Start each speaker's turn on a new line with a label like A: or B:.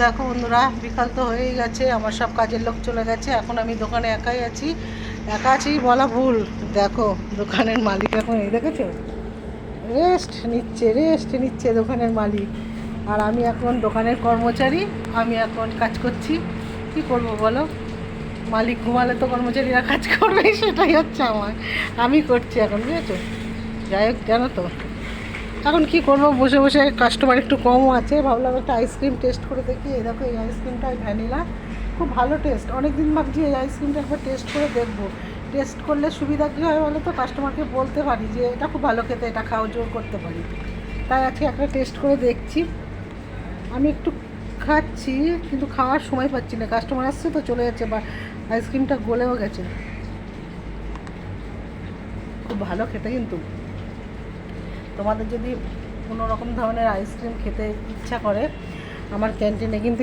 A: দেখো বন্ধুরা, বিকাল তো হয়েই গেছে, আমার সব কাজের লোক চলে গেছে, এখন আমি দোকানে একাই আছি। একা আছি বলা ভুল, দেখো দোকানের মালিক এখন এই দেখেছো রেস্ট নিচ্ছে দোকানের মালিক। আর আমি এখন দোকানের কর্মচারী, আমি এখন কাজ করছি। কি করব বলো, মালিক ঘুমালে তো কর্মচারীরা কাজ করবে, সেটাই হচ্ছে আমার। আমি করছি এখন, বুঝেছো। যাই হোক, জানো তো এখন কি করবো, বসে বসে কাস্টমার একটু কমও আছে, ভাবলাম একটা আইসক্রিম টেস্ট করে দেখি। এই দেখো এই আইসক্রিমটা ভ্যানিলা, খুব ভালো টেস্ট। অনেক দিন ভাবছি এই আইসক্রিমটা একবার টেস্ট করে দেখবো। টেস্ট করলে সুবিধা কী হয় বলো তো, কাস্টমারকে বলতে পারি যে এটা খুব ভালো খেতে, এটা খাও, জোর করতে পারি। তাই আজকে একটা টেস্ট করে দেখছি। আমি একটু খাচ্ছি, কিন্তু খাওয়ার সময় পাচ্ছি না, কাস্টমার আসছে তো চলে যাচ্ছে, বা আইসক্রিমটা গলেও গেছে। খুব ভালো খেতে কিন্তু। তোমাদের যদি কোনো রকম ধরনের আইসক্রিম খেতে ইচ্ছা করে, আমার ক্যান্টিনে কিন্তু